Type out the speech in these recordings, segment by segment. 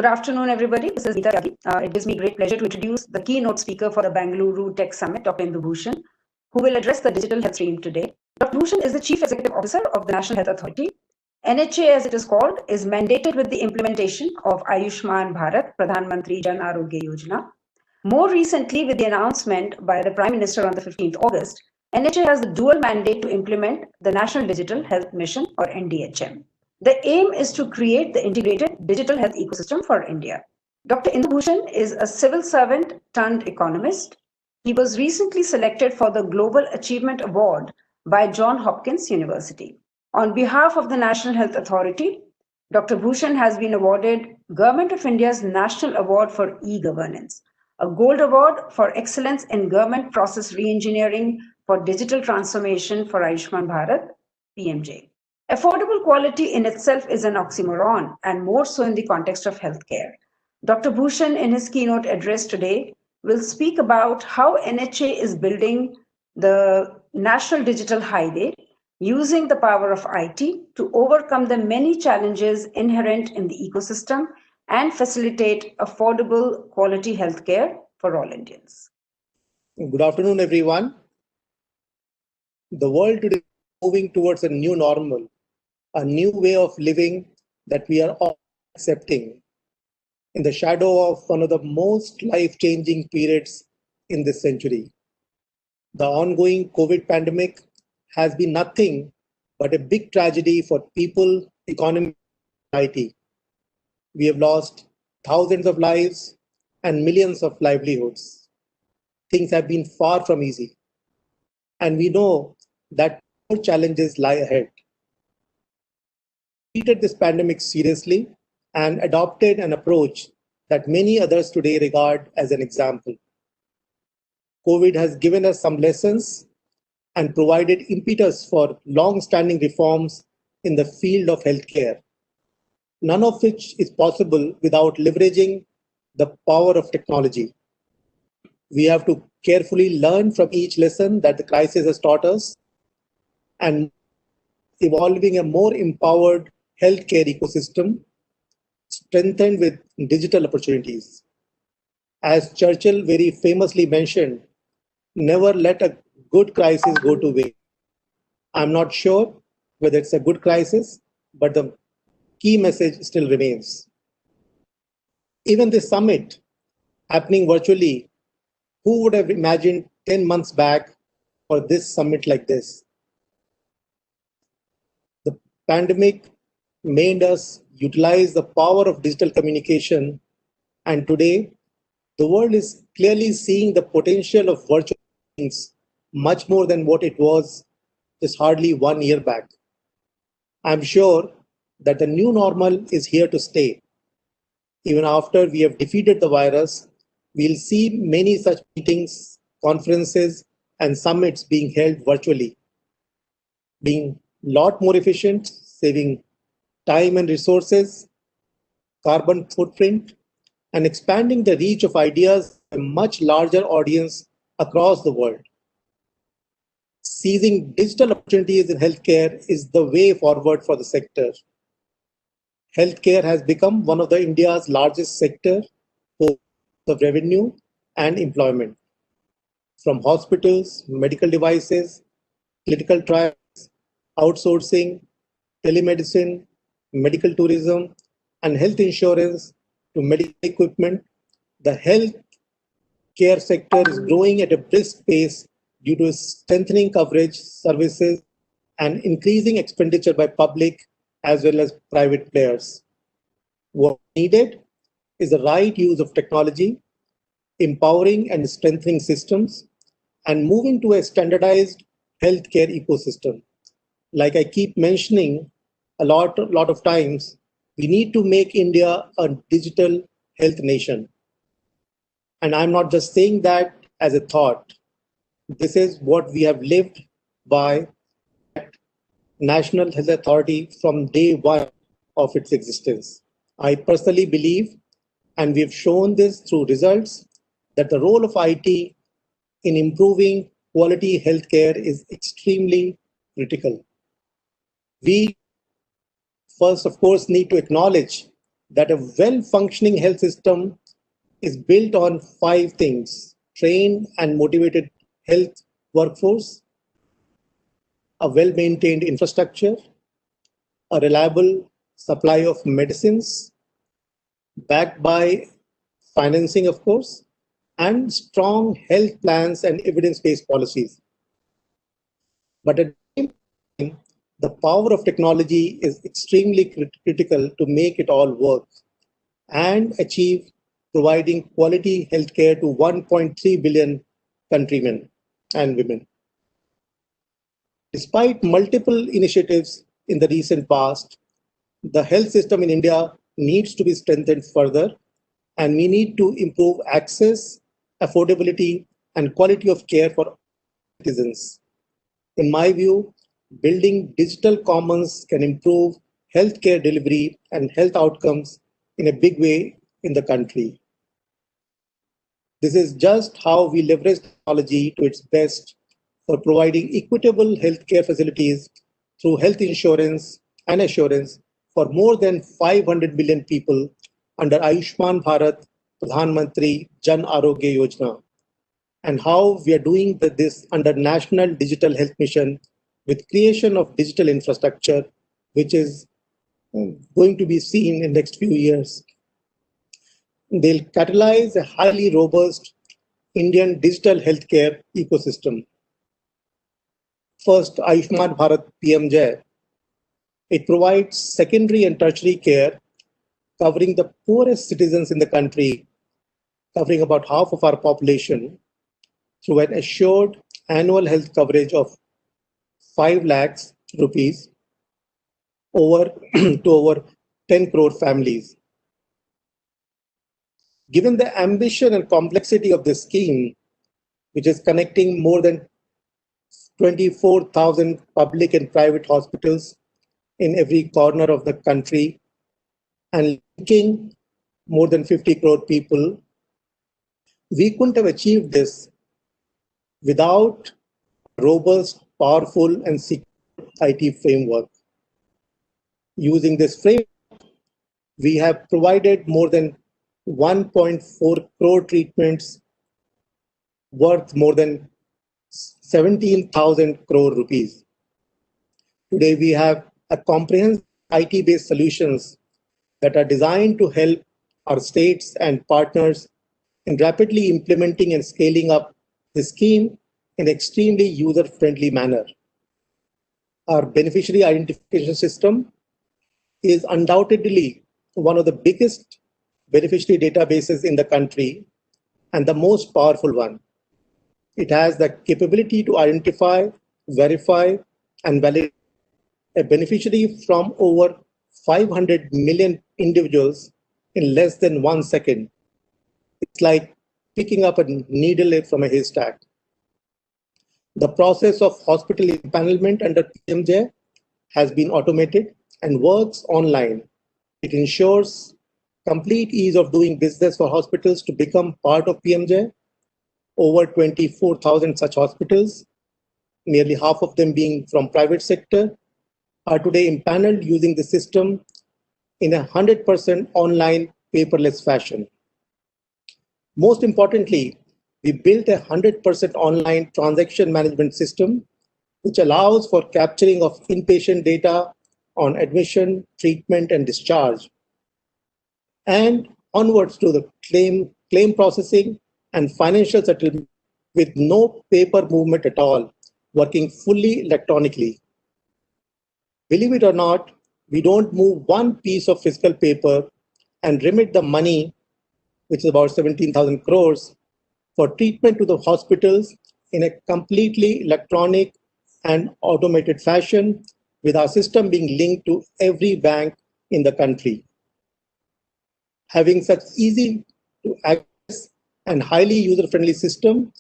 Good afternoon, everybody. This is Neeta Tyagi. It gives me great pleasure to introduce the keynote speaker for the Bangalore Tech Summit, Dr. Indu Bhushan, who will address the digital health stream today. Dr. Bhushan is the Chief Executive Officer of the National Health Authority. NHA, as it is called, is mandated with the implementation of Ayushman Bharat, Pradhan Mantri Jan Arogya Yojana. More recently, with the announcement by the Prime Minister on the 15th August, NHA has the dual mandate to implement the National Digital Health Mission, or NDHM. The aim is to create the integrated digital health ecosystem for India. Dr. Indu Bhushan is a civil servant turned economist. He was recently selected for the Global Achievement Award by Johns Hopkins University. On behalf of the National Health Authority, Dr. Bhushan has been awarded Government of India's National Award for E-Governance, a Gold Award for Excellence in Government Process Reengineering for Digital Transformation for Ayushman Bharat, PMJ. Affordable quality in itself is an oxymoron, and more so in the context of healthcare. Dr. Bhushan, in his keynote address today, will speak about how NHA is building the National Digital Highway using the power of IT to overcome the many challenges inherent in the ecosystem and facilitate affordable quality healthcare for all Indians. Good afternoon, everyone. The world today is moving towards a new normal, a new way of living that we are all accepting in the shadow of one of the most life-changing periods in this century. The ongoing COVID pandemic has been nothing but a big tragedy for people, economy, and society. We have lost thousands of lives and millions of livelihoods. Things have been far from easy, and we know that more challenges lie ahead. We treated this pandemic seriously and adopted an approach that many others today regard as an example. COVID has given us some lessons and provided impetus for long-standing reforms in the field of healthcare, none of which is possible without leveraging the power of technology. We have to carefully learn from each lesson that the crisis has taught us and evolving a more empowered healthcare ecosystem strengthened with digital opportunities. As Churchill very famously mentioned, never let a good crisis go to waste. I'm not sure whether it's a good crisis, but the key message still remains. Even this summit happening virtually, who would have imagined 10 months back for this summit like this? The pandemic made us utilize the power of digital communication, and today the world is clearly seeing the potential of virtual meetings much more than what it was just hardly 1 year back. I'm sure that the new normal is here to stay. Even after we have defeated the virus, we'll see many such meetings, conferences, and summits being held virtually, being a lot more efficient, saving time and resources, carbon footprint, and expanding the reach of ideas to a much larger audience across the world. Seizing digital opportunities in healthcare is the way forward for the sector. Healthcare has become one of the India's largest sector of revenue and employment. From hospitals, medical devices, clinical trials, outsourcing, telemedicine, medical tourism, and health insurance to medical equipment, the health care sector is growing at a brisk pace due to strengthening coverage, services, and increasing expenditure by public as well as private players. What needed is the right use of technology, empowering and strengthening systems, and moving to a standardized healthcare ecosystem. Like I keep mentioning a lot of times, we need to make India a digital health nation. And I'm not just saying that as a thought. This is what we have lived by at National Health Authority from day one of its existence. I personally believe, and we've shown this through results, that the role of IT in improving quality healthcare is extremely critical. We first, of course, need to acknowledge that a well-functioning health system is built on five things: trained and motivated health workforce, a well-maintained infrastructure, a reliable supply of medicines, backed by financing, of course, and strong health plans and evidence-based policies. But at the same time, the power of technology is extremely critical to make it all work and achieve providing quality healthcare to 1.3 billion countrymen and women. Despite multiple initiatives in the recent past, the health system in India needs to be strengthened further, and we need to improve access, affordability, and quality of care for citizens. In my view, building digital commons can improve healthcare delivery and health outcomes in a big way in the country. This is just how we leverage technology to its best for providing equitable healthcare facilities through health insurance and assurance for more than 500 million people under Ayushman Bharat Pradhan Mantri Jan Arogya Yojana, and how we are doing this under National Digital Health Mission with creation of digital infrastructure, which is going to be seen in the next few years. They'll catalyze a highly robust Indian digital healthcare ecosystem. First, Ayushman Bharat PMJ. It provides secondary and tertiary care covering the poorest citizens in the country, covering about half of our population, through an assured annual health coverage of 5 lakhs rupees over to over 10 crore families. Given the ambition and complexity of this scheme, which is connecting more than 24,000 public and private hospitals in every corner of the country and linking more than 50 crore people, we couldn't have achieved this without a robust, powerful, and secure IT framework. Using this framework, we have provided more than 1.4 crore treatments worth more than 17,000 crore rupees. Today, we have a comprehensive IT-based solutions that are designed to help our states and partners in rapidly implementing and scaling up the scheme in an extremely user-friendly manner. Our beneficiary identification system is undoubtedly one of the biggest beneficiary databases in the country and the most powerful one. It has the capability to identify, verify, and validate a beneficiary from over 500 million individuals in less than 1 second. It's like picking up a needle from a haystack. The process of hospital empanelment under PMJ has been automated and works online. It ensures complete ease of doing business for hospitals to become part of PMJ. Over 24,000 such hospitals, nearly half of them being from private sector, are today empaneled using the system in a 100% online paperless fashion. Most importantly, we built a 100% online transaction management system, which allows for capturing of inpatient data on admission, treatment, and discharge, and onwards to the claim processing and financial settlement with no paper movement at all, working fully electronically. Believe it or not, we don't move one piece of physical paper and remit the money, which is about 17,000 crores, for treatment to the hospitals in a completely electronic and automated fashion, with our system being linked to every bank in the country. Having such easy to access and highly user-friendly system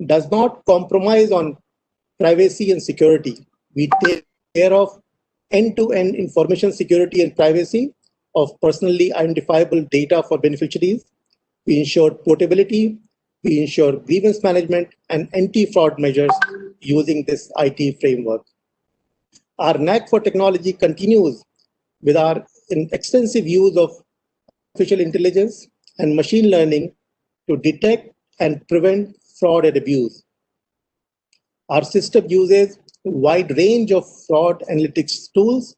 does not compromise on privacy and security. We take care of end-to-end information security and privacy of personally identifiable data for beneficiaries. We ensure portability, we ensure grievance management and anti-fraud measures using this IT framework. Our knack for technology continues with our extensive use of artificial intelligence and machine learning to detect and prevent fraud and abuse. Our system uses a wide range of fraud analytics tools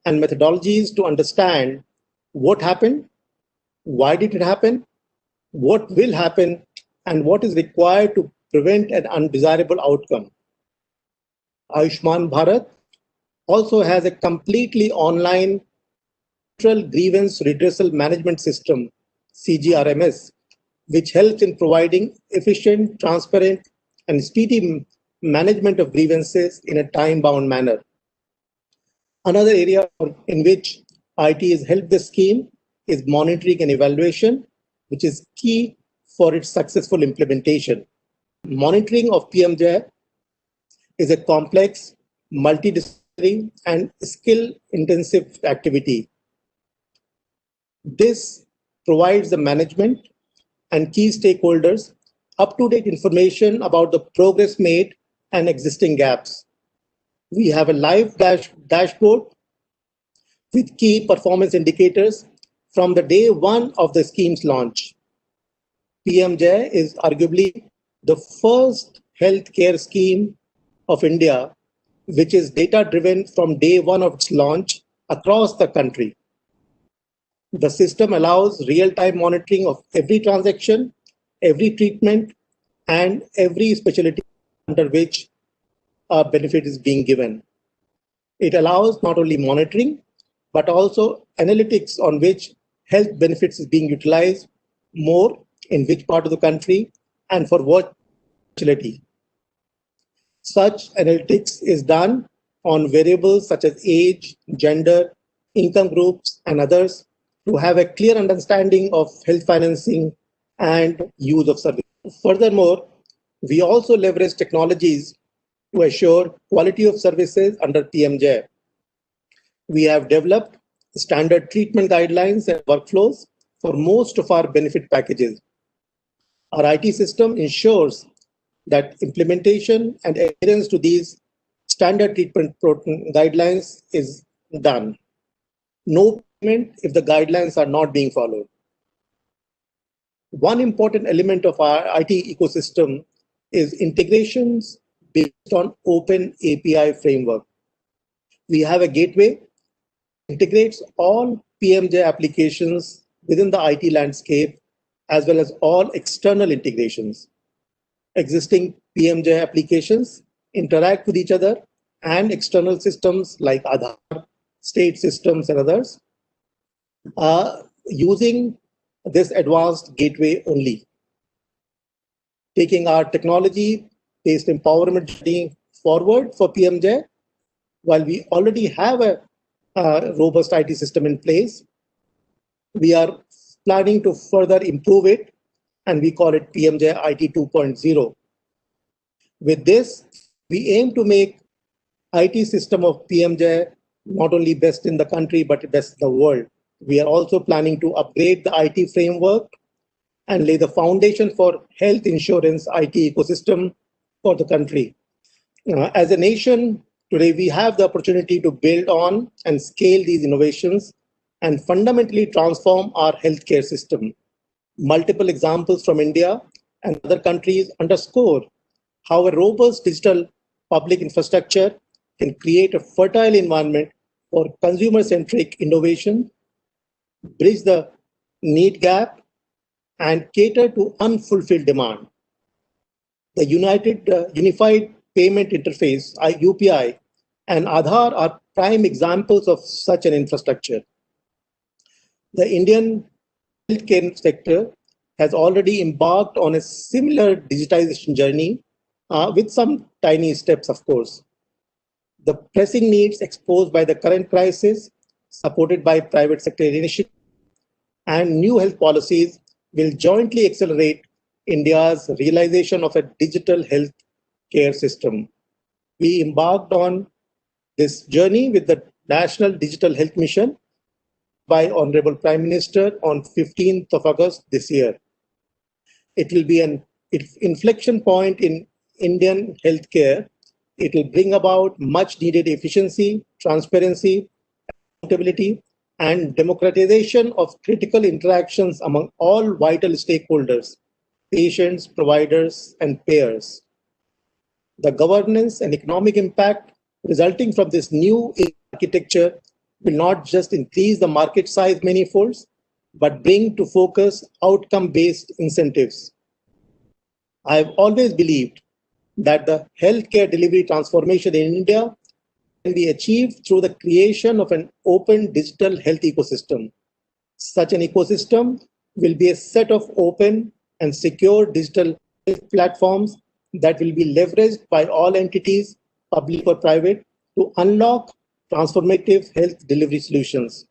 and methodologies to understand what happened, why did it happen, what will happen, and what is required to prevent an undesirable outcome. Ayushman Bharat also has a completely online Central Grievance Redressal Management System, CGRMS, which helps in providing efficient, transparent, and speedy management of grievances in a time-bound manner. Another area in which IT has helped the scheme is monitoring and evaluation, which is key for its successful implementation. Monitoring of PMJ is a complex, multidisciplinary, and skill-intensive activity. This provides the management and key stakeholders up-to-date information about the progress made and existing gaps. We have a live dashboard with key performance indicators from the day one of the scheme's launch. PMJ is arguably the first healthcare scheme of India, which is data-driven from day one of its launch across the country. The system allows real-time monitoring of every transaction, every treatment, and every specialty under which a benefit is being given. It allows not only monitoring, but also analytics on which health benefits is being utilized more in which part of the country and for what specialty. Such analytics is done on variables such as age, gender, income groups, and others to have a clear understanding of health financing and use of services. Furthermore, we also leverage technologies to assure quality of services under PMJ. We have developed standard treatment guidelines and workflows for most of our benefit packages. Our IT system ensures that implementation and adherence to these standard treatment guidelines is done. No payment if the guidelines are not being followed. One important element of our IT ecosystem is integrations based on open API framework. We have a gateway that integrates all PMJ applications within the IT landscape, as well as all external integrations. Existing PMJ applications interact with each other and external systems like Aadhaar, state systems, and others using this advanced gateway only. Taking our technology-based empowerment journey forward for PMJ, while we already have a robust IT system in place, we are planning to further improve it, and we call it PMJ IT 2.0. With this, we aim to make IT system of PMJ not only best in the country, but best in the world. We are also planning to upgrade the IT framework and lay the foundation for health insurance IT ecosystem for the country. As a nation, today we have the opportunity to build on and scale these innovations and fundamentally transform our healthcare system. Multiple examples from India and other countries underscore how a robust digital public infrastructure can create a fertile environment for consumer-centric innovation, bridge the need gap, and cater to unfulfilled demand. The Unified Payment Interface, UPI, and Aadhaar are prime examples of such an infrastructure. The Indian healthcare sector has already embarked on a similar digitization journey with some tiny steps, of course. The pressing needs exposed by the current crisis, supported by private sector initiatives and new health policies, will jointly accelerate India's realization of a digital health care system. We embarked on this journey with the National Digital Health Mission by Honorable Prime Minister on 15th of August this year. It will be an inflection point in Indian healthcare. It will bring about much needed efficiency, transparency, accountability, and democratization of critical interactions among all vital stakeholders, patients, providers, and payers. The governance and economic impact resulting from this new architecture will not just increase the market size manifolds, but bring to focus outcome-based incentives. I have always believed that the healthcare delivery transformation in India can be achieved through the creation of an open digital health ecosystem. Such an ecosystem will be a set of open and secure digital health platforms that will be leveraged by all entities, public or private, to unlock transformative health delivery solutions.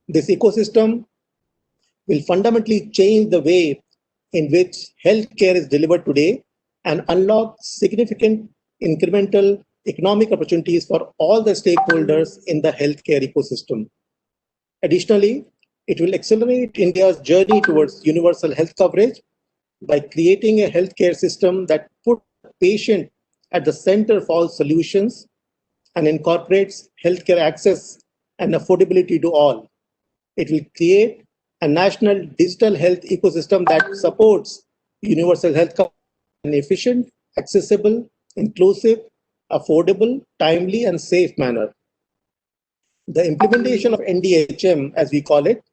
This ecosystem will fundamentally change the way in which healthcare is delivered today and unlock significant incremental economic opportunities for all the stakeholders in the healthcare ecosystem. Additionally, it will accelerate India's journey towards universal health coverage by creating a healthcare system that puts the patient at the center of all solutions and incorporates healthcare access and affordability to all. It will create a national digital health ecosystem that supports universal health coverage in an efficient, accessible, inclusive, affordable, timely, and safe manner. The implementation of NDHM, as we call it,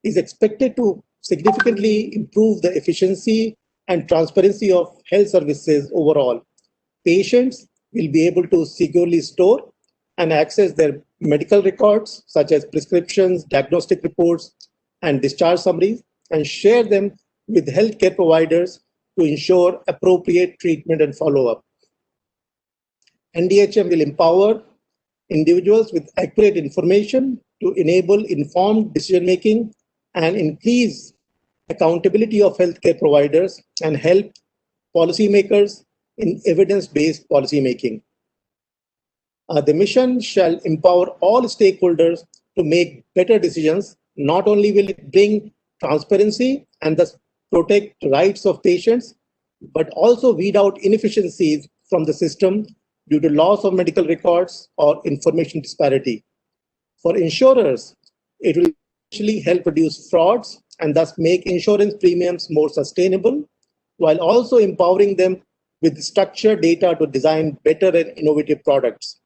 is expected to significantly improve the efficiency and transparency of health services overall. Patients will be able to securely store and access their medical records, such as prescriptions, diagnostic reports, and discharge summaries, and share them with healthcare providers to ensure appropriate treatment and follow-up. NDHM will empower individuals with accurate information to enable informed decision-making and increase accountability of healthcare providers and help policymakers in evidence-based policymaking. The mission shall empower all stakeholders to make better decisions. Not only will it bring transparency and thus protect rights of patients, but also weed out inefficiencies from the system due to loss of medical records or information disparity. For insurers, it will actually help reduce frauds and thus make insurance premiums more sustainable, while also empowering them with structured data to design better and innovative products.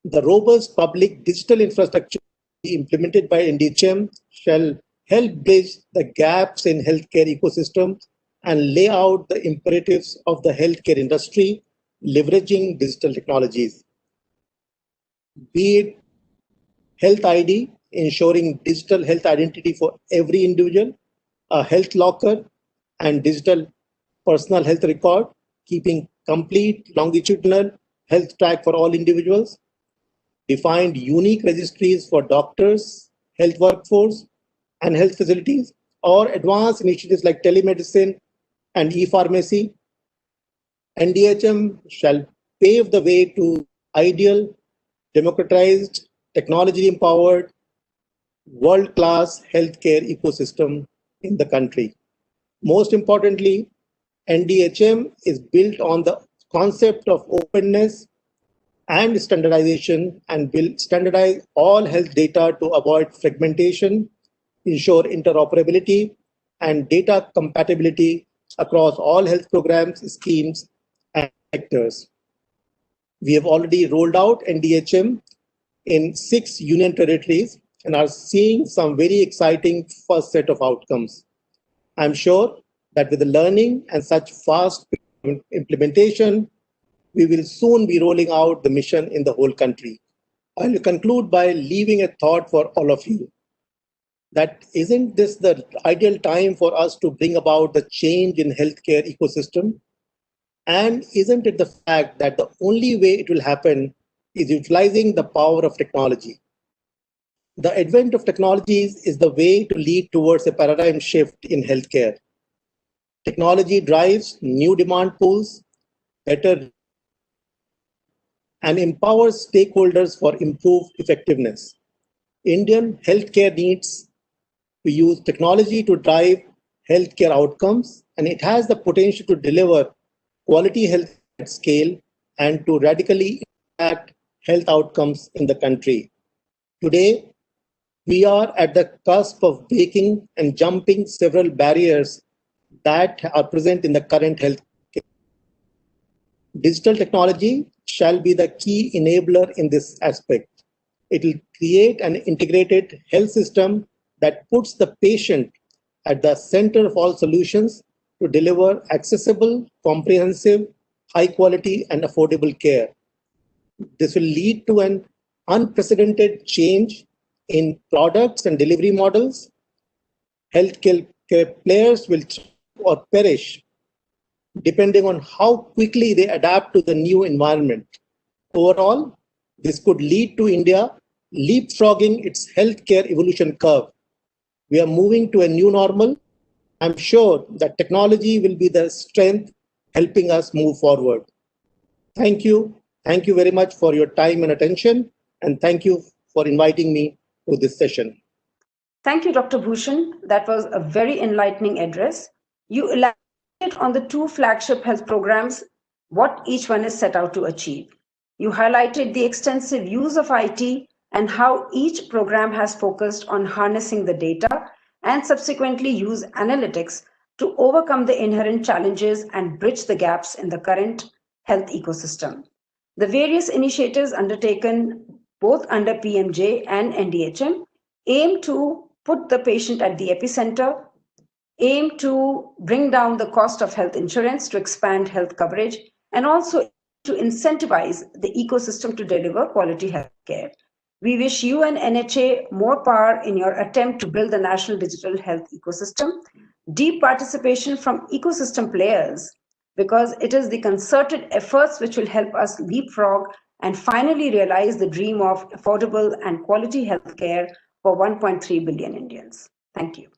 The robust public digital infrastructure implemented by NDHM shall help bridge the gaps in healthcare ecosystem and lay out the imperatives of the healthcare industry, leveraging digital technologies. Be it Health ID, ensuring digital health identity for every individual, a health locker, and digital personal health record, keeping complete longitudinal health track for all individuals, defined unique registries for doctors, health workforce, and health facilities, or advanced initiatives like telemedicine and e-pharmacy. NDHM shall pave the way to ideal, democratized, technology-empowered, world-class healthcare ecosystem in the country. Most importantly, NDHM is built on the concept of openness and standardization and will standardize all health data to avoid fragmentation, ensure interoperability, and data compatibility across all health programs, schemes, and sectors. We have already rolled out NDHM in 6 union territories and are seeing some very exciting first set of outcomes. I'm sure that with the learning and such fast implementation, we will soon be rolling out the mission in the whole country. I will conclude by leaving a thought for all of you. That isn't this the ideal time for us to bring about the change in healthcare ecosystem? And isn't it the fact that the only way it will happen is utilizing the power of technology? The advent of technologies is the way to lead towards a paradigm shift in healthcare. Technology drives new demand pools, better, and empowers stakeholders for improved effectiveness. Indian healthcare needs to use technology to drive healthcare outcomes, and it has the potential to deliver quality health at scale and to radically impact health outcomes in the country. Today, We are at the cusp of breaking and jumping several barriers that are present in the current health. Digital technology shall be the key enabler in this aspect. It will create an integrated health system that puts the patient at the center of all solutions to deliver accessible, comprehensive, high quality, and affordable care. This will lead to an unprecedented change in products and delivery models. Healthcare players will thrive or perish depending on how quickly they adapt to the new environment. Overall, this could lead to India leapfrogging its healthcare evolution curve. We are moving to a new normal. I'm sure that technology will be the strength helping us move forward. Thank you. Thank you very much for your time and attention. And thank you for inviting me to this session. Thank you, Dr. Bhushan. That was a very enlightening address. You elaborated on the two flagship health programs, what each one is set out to achieve. You highlighted the extensive use of IT and how each program has focused on harnessing the data and subsequently use analytics to overcome the inherent challenges and bridge the gaps in the current health ecosystem. The various initiatives undertaken both under PMJ and NDHM aim to put the patient at the epicenter, aim to bring down the cost of health insurance to expand health coverage, and also to incentivize the ecosystem to deliver quality health care. We wish you and NHA more power in your attempt to build the national digital health ecosystem, deep participation from ecosystem players, because it is the concerted efforts which will help us leapfrog and finally realize the dream of affordable and quality health care for 1.3 billion Indians. Thank you.